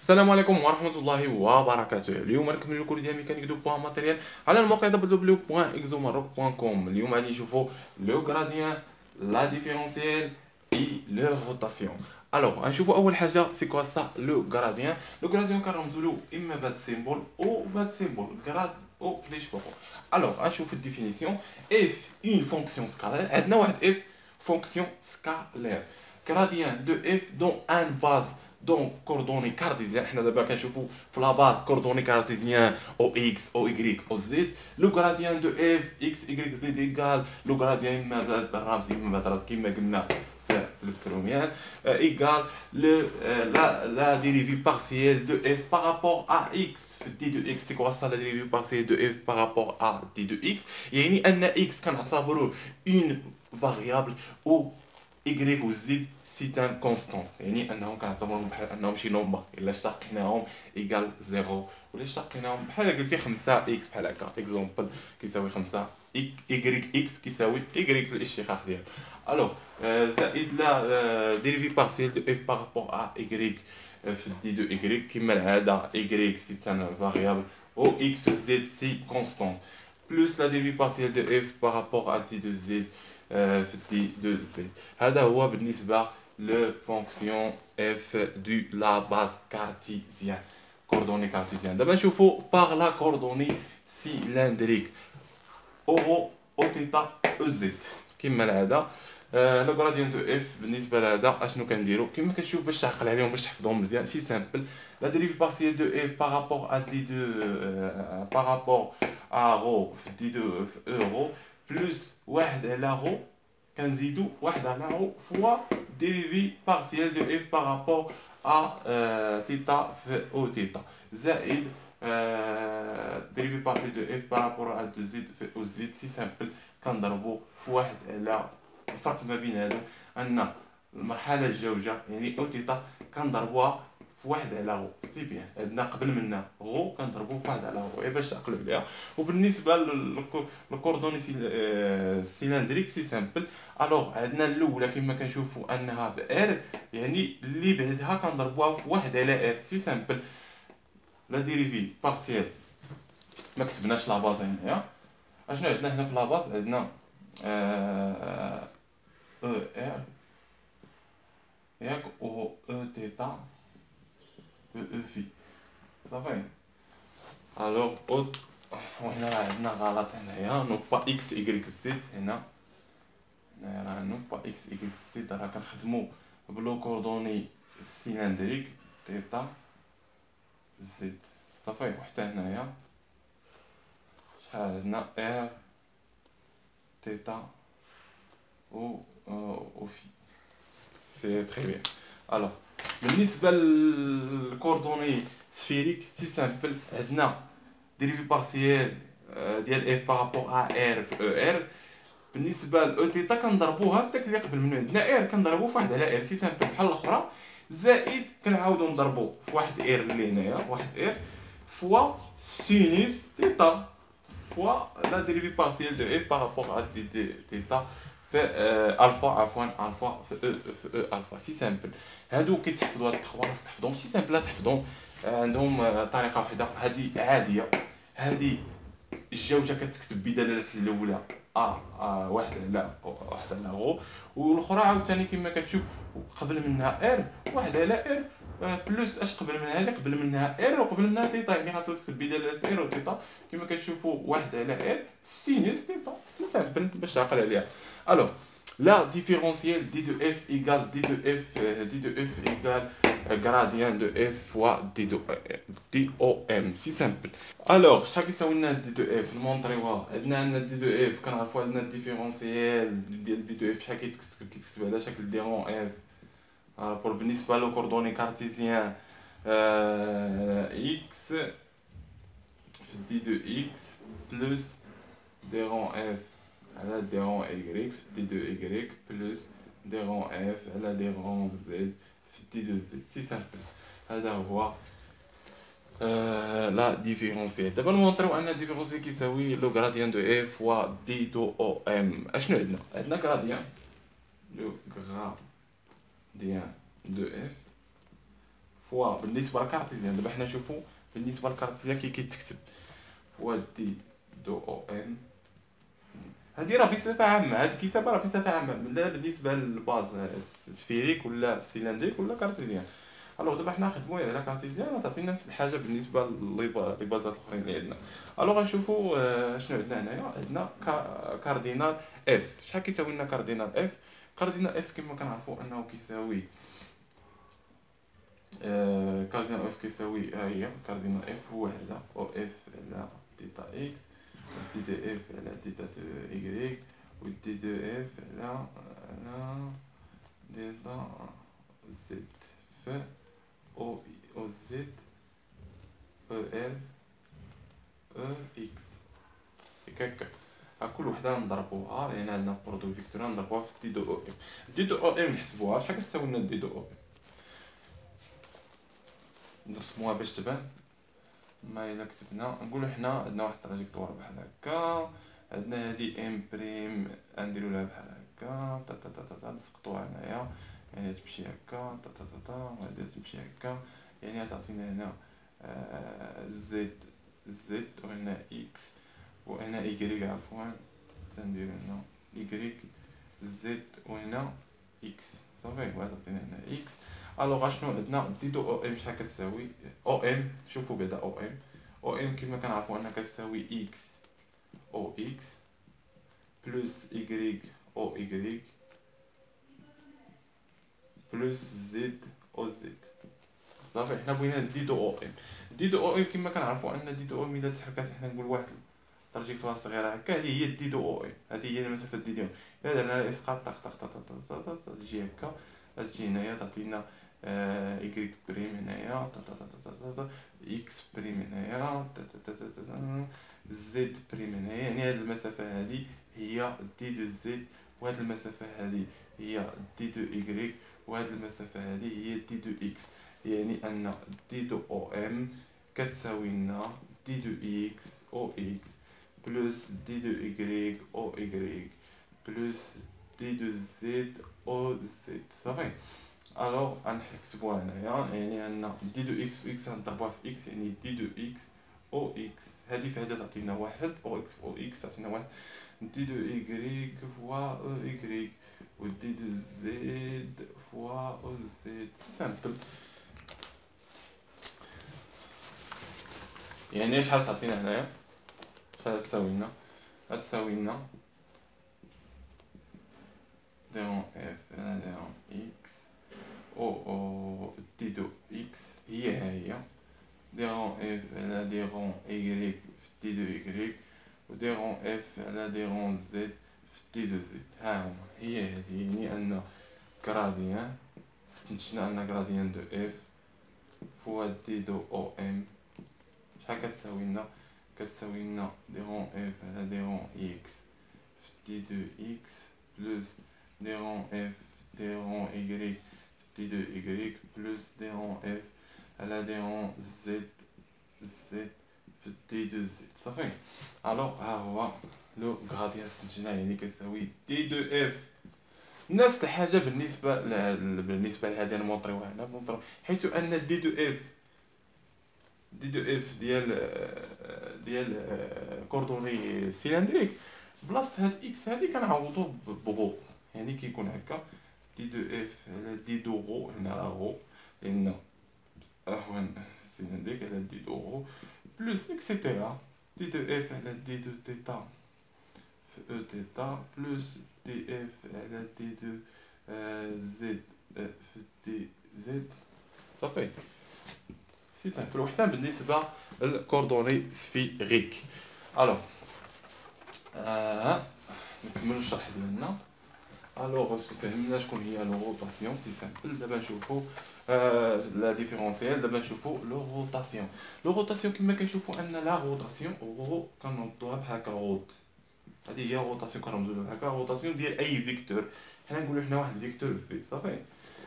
السلام عليكم ورحمة الله وبركاته. اليوم نكمل الكورس ديال ميكانيك دو بوان ماتيريال على الموقع www.exomaroc.com. اليوم غادي نشوفوا لو غراديان، لا ديفيرونسييل اي لو روتاسيون. الوغ غنشوفوا اول حاجه سي كوا سا لو غراديان. لو غراديان كنرمزوا له اما بهاد السيمبول او بهاد السيمبول غراد او فليش فوقو. الوغ غنشوف الديفينيسيون. اف اون فونكسيون سكالير، عندنا واحد اف فونكسيون سكالير gradient de f dans un base donc coordonnées cartésiennes. حنا دابا كنشوفوا في لا باز coordonnées cartésiennes او x او y او z. لو gradient de f x y z égal لو gradient اما بهاد الرمز اما بهاد الرمز كما قلنا في البروميير égal la dérivée partielle de f par rapport à x في d de x. c'est quoi ça la dérivée partielle de f par rapport à d de x؟ يعني ان x كنعتبروه une variable ou y و z c'est un constant، يعني انهم كنعتبرهم بحال انهم شي نومبر الا اشتقيناهم ايكال زيرو، ولا اشتقيناهم بحال قلتي 5 اكس بحال هكا اكزومبل كيساوي 5 ايكغيك اكس كيساوي ايكغيك في الاشتقاق ديالو. الوغ زائد لا ديريفي بارسيال دو اف بارابور ا ايكغيك في دي دو ايكغيك كما العاده ايكغيك سي ان فاريابل و اكس و زد سي كونستون بلس لا ديريفي بارسيال دو اف بارابور ا دي دو زد في دي دو زد. هذا هو بالنسبه le fonction f de la base cartésienne coordonnée cartésienne. دابا نشوفوا par la coordonnée cylindrique او تيتا او زد كما العاده. لو غراديان دو اف بالنسبه لهذا اشنو كنديروا كما كتشوف باش تعقل عليهم باش تحفظهم مزيان. سي سامبل لا ديريف بارسيال دو اف بارابور ا دي دو بارابور ا رو في دي دو في اورو بلس واحد على رو كنزيدو واحد على رو فوا ديريفي بارسيال دو اف بارابور ا تيتا في او تيتا زائد ديريفي بارسيال دو اف بارابور ا دو زد في او زد. سي سامبل كنضربو في واحد على الفرق ما بين هادو ان المرحله الجوجه يعني او تيتا كنضربوها في واحد على غو. سي بيان عندنا قبل منا غو كنضربو في واحد على غو غير باش تعقلوا عليها. وبالنسبه للكوردوني سيلندريك سي سامبل. الوغ عندنا الاولى كما كنشوفوا انها بار، يعني اللي بعدها كنضربوها في واحد على ار. سي سامبل لا ديريفي بارسيال ما كتبناش لا باز هنايا. اشنو عندنا هنا في لا باز؟ عندنا او ار ياك او تيتا او في صافي. الوغ وهنا راه عندنا غلط هنايا نو با اكس ايكغيك زد. هنا راه نو با اكس ايكغيك زد راه كنخدمو بلو كوردوني سيلندريك تيتا زد صافي. وحتى هنايا شحال عندنا ار تيتا او في. سي تري بيان. الوغ بالنسبه للكوردوني سفيريك سي سامبل عندنا ديريفي بارسيال ديال اف بارابور ا ار في او ار. بالنسبه ل تيتا كنضربوها في داك اللي قبل منه عندنا ار كنضربو في واحد على ار. سي سامبل بحال الاخرى زائد كنعاودو نضربو في واحد ار اللي هنايا واحد ار فوا سينوس تيتا فوا لا ديريفي بارسيال دو اف بارابور ا دي تيتا في الفا عفوا الفا في او الفا. سي سامبل. هادو كيتحفظوا هاد التخواص تحفظهم سي سامبل تحفظهم. عندهم طريقه واحده هادي عاديه. هادي الجوجه كتكتب بدلاله الاولى واحد على غو، والاخرى عاوتاني كما كتشوف قبل منها ار واحد على ار بلس اش قبل منها هذا قبل منها ار وقبل منها تيتا، يعني خاصك تكتب بدلاله ار وتيتا كما كتشوفوا واحد على ار سينوس تيتا. سي سامبل باش تعقل عليها. الوغ لا ديفيرونسييل دي دو اف ايكال دي دو اف ايكال gradient de f fois d o m. سي سامبل. الوغ شحال كيساوي لنا دي دو اف؟ نمونطريوها. عندنا دي دو اف كنعرفوا عندنا الديفيرونسييل ديال دي دو اف شحال كيتكتب على شكل دي رون اف بور بالنسبه لو كوردوني كارتيزيان اكس في دي دو اكس بلس دي رون اف على دي رون y في دي دو y بلس دي رون اف على دي رون z في دي دو z. سي سامبل. هذا هو لا ديفيرونسييل. دابا نمونطريو ان الديفيرونسييل كيساوي لو غراديان دو اف فوا دي دو او ام. اشنو عندنا؟ عندنا غراديان لو غراديان دو اف فوا بالنسبه للكارتيزيان. دابا حنا نشوفوا بالنسبه للكارتيزيان كي كيتكتب فوا دي دو او ام. هادي راه بصفه عامه، هاد الكتابه راه بصفه عامه لا بالنسبه للباز سفيريك ولا سيلندريك ولا كارتيزيان. الوغ دابا حنا نخدمو على كارتيزيان تعطينا نفس الحاجه بالنسبه لي بازات الاخرين اللي عندنا. الوغ غنشوفوا شنو عندنا هنايا. عندنا كاردينال اف. شحال كيساوي لنا كاردينال اف؟ كاردينال اف كما كنعرفوا انه كيساوي كاردينال اف كيساوي ها هي كاردينال اف هو هذا او اف على تيتا اكس دي دي اف على تيتا دو ايكغيك و دي دو اف على ديتا زد ف او او زد او ال او اكس. هكاك كل وحده نضربوها، يعني عندنا برودوي فيكتوريال نضربوها في دي دو او ام. دي دو او ام نحسبوها شحال كتساوي لنا دي دو او ام. نرسموها باش تبان. ما الا كتبنا نقولوا حنا عندنا واحد التراجيكتوار بحال هكا، عندنا هادي ام بريم نديرو لها بحال هكا تا تا تا تا نسقطوها هنايا، يعني تمشي هكا تا تا تا تا وهادي تمشي هكا، يعني تعطينا هنا زد زد وهنا اكس وهنا ايكغيك عفوا تندير هنا ايكغيك زد وهنا اكس صافي وتعطينا هنا اكس. الوغ اشنو عندنا دي دو او ام شحال كتساوي او ام. شوفوا بعدا او ام، او ام كما كنعرفوا انها كتساوي اكس او اكس بلس ايكغيك او ايكغيك بلس زد او زد. صافي حنا بغينا دي دو او ام. دي دو او ام كما كنعرفوا ان دي دو او ام الا تحركات حنا نقول واحد تراجيكتوار صغيره هكا، هذه هي دي دو او ام، هذه هي المسافه دي دو ام. الا درنا اسقاط طق طق طق طق طق تجي هكا، تجي هنايا تعطينا ايكغيك بريم هنايا تا تا تا تا تا اكس بريم هنايا تا تا تا تا زد بريم هنايا، يعني هاد المسافه هذه هي دي دو زد، وهاد المسافه هذه هي دي دو ايكغيك، وهاد المسافه هذه هي دي دو اكس. يعني ان دي دو او ام كتساوي لنا دي دو اكس او اكس بلس دي دو ايكغيك او ايكغيك بلس دي دو زد او زد. صافي الوغ غنحسبوها هنايا، يعني عندنا دي دو اكس او اكس غنضربوها في اكس، يعني دي دو اكس او اكس هادي في هادا تعطينا واحد او اكس او اكس تعطينا واحد دي دو ايكغيك فوا او ايكغيك و دي دو زد فوا او زد. سامبل. يعني شحال تعطينا هنايا؟ شحال تساوي لنا؟ غتساوي لنا ديرون اف على ديرون اكس او دي دو اكس هي هي ديرون اف على ديرون ايكغيك في دي دو ايكغيك و ديرون اف على ديرون زد في دي دو زد. ها هما هي هادي، يعني ان غراديان استنتجنا ان غراديان دو اف فوا دي دو او ام شحال كتساوي لنا؟ كتساوي لنا ديرون اف على ديرون اكس في دي دو اكس بلس ديرون اف ديرون ايكغيك في دي دو ايكغيك بلس ديرون اف على ديرون زد زد في دي دو زد. صافي الوغ ها هو لو غاديان استنتجناه، يعني كتساوي دي دو اف. نفس الحاجه بالنسبه لهذه نمونطريوها هنا، حيث ان دي دو اف ديال كوردوني سيلندريك بلاصه هاد اكس هادي كنعوضو بغو، يعني كيكون هكا دي دو اف على دي دو غو، هنا راه غو لان راهو سيلندريك على دي دو غو بلس اكسيتيرا دي دو اف على دي دو تيتا في او تيتا بلس دي اف على دي دو زد في دي زد. صافي سي سامبل. وحتى بالنسبه للكوردوني سفيريك. الوغ نكملو الشرح ديالنا. الوغ فهمنا شكون هي لو روتاسيون سي سامبل. دابا نشوفو لا ديفيرونسيال. دابا نشوفو لو روتاسيون. لو روتاسيون كما كنشوفو ان لا روتاسيون رو كنوضوها بحال هكا روت، هادي هي روتاسيون كنرمزو لها هكا روتاسيون ديال اي فيكتور. حنا نقولو حنا واحد فيكتور في صافي،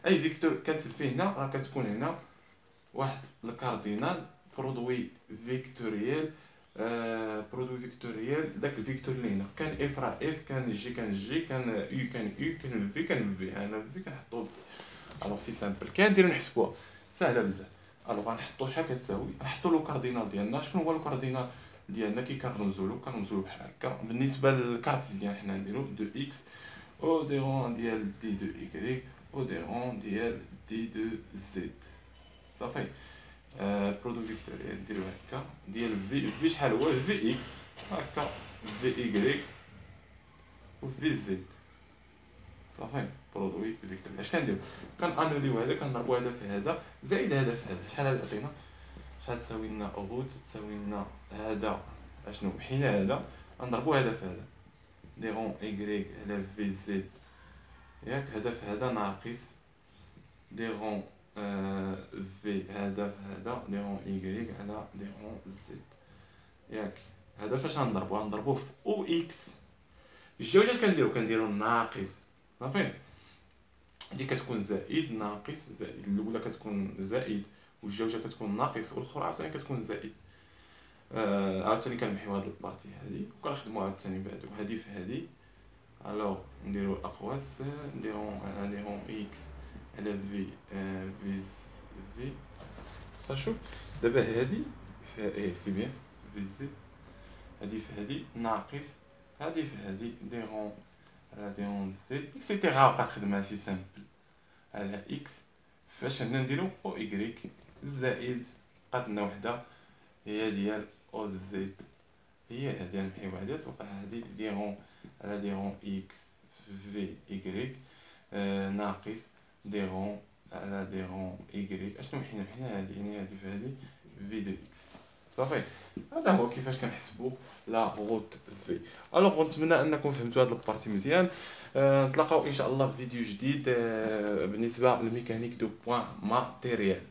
اي فيكتور كانت فيه هنا راه كتكون هنا واحد الكاردينال برودوي فيكتوريال برودوي فيكتوريال. داك الفيكتور اللي هنا كان اف راه اف، كان جي كان جي، كان يو كان يو، كان في كان في. انا في كنحطو الوغ سي سامبل. كنديرو نحسبوها سهله بزاف. الوغ غنحطو شحال كتساوي، نحطو لو كاردينال ديالنا. شكون هو لو كاردينال ديالنا؟ كي كنرمزولو بحال هكا. بالنسبه للكارتيزيان حنا نديرو دو اكس او دي رون ديال دي دو ايكغيك او دي رون ديال دي دو زد. صافي. برودو فيكتوريال نديرو هكا ديال في شحال هو في اكس هكا في ايكغيك و في زد. صافي. برودوي فيكتوريال اش كنديرو؟ كنانوليو هذا، كنضربو هذا في هذا زائد هذا في هذا. شحال هذا عطينا؟ شحال تساوي لنا روت؟ تساوي لنا هذا اشنو حينا هذا غنضربو هذا في هذا دي رون ايكغيك على في زد ياك. هذا في هذا ناقص دي رون في هذا في هذا دي رون ايكغيك على دي رون زد ياك. هذا فاش غنضربوه في او اكس. الجوج كنديرو ناقص. صافي. هادي كتكون زائد ناقص زائد. الاولى كتكون زائد والجوجه كتكون ناقص والاخرى عاوتاني كتكون زائد. عاوتاني كنمحيو هاد البارتي هادي وكنخدمو عاوتاني بعدو هادي في هادي. الوغ نديرو الاقواس نديرو اكس على في شوف دابا هادي في سي بيان في زد. هادي في هادي ناقص هادي في هادي ديرون على ديرون زد اكسيتيرا. بقات خدمة ماشي سامبل على اكس. فاش هنا نديرو او ايكغيك زائد بقات لنا وحده هي ديال او زد. هي هادي نمحيو هادي توقع هادي ديرون على ديرون اكس في ايكغيك ناقص ديرون على ديرون ايكغيك. اشنو حنا هادي يعني هادي في هادي في دو اكس. صافي. هذا هو كيفاش كنحسبوا لا روت في. الوغ نتمنى انكم فهمتوا هاد البارتي مزيان. نتلاقاو ان شاء الله في فيديو جديد بالنسبه للميكانيك دو بوين ماتيريال.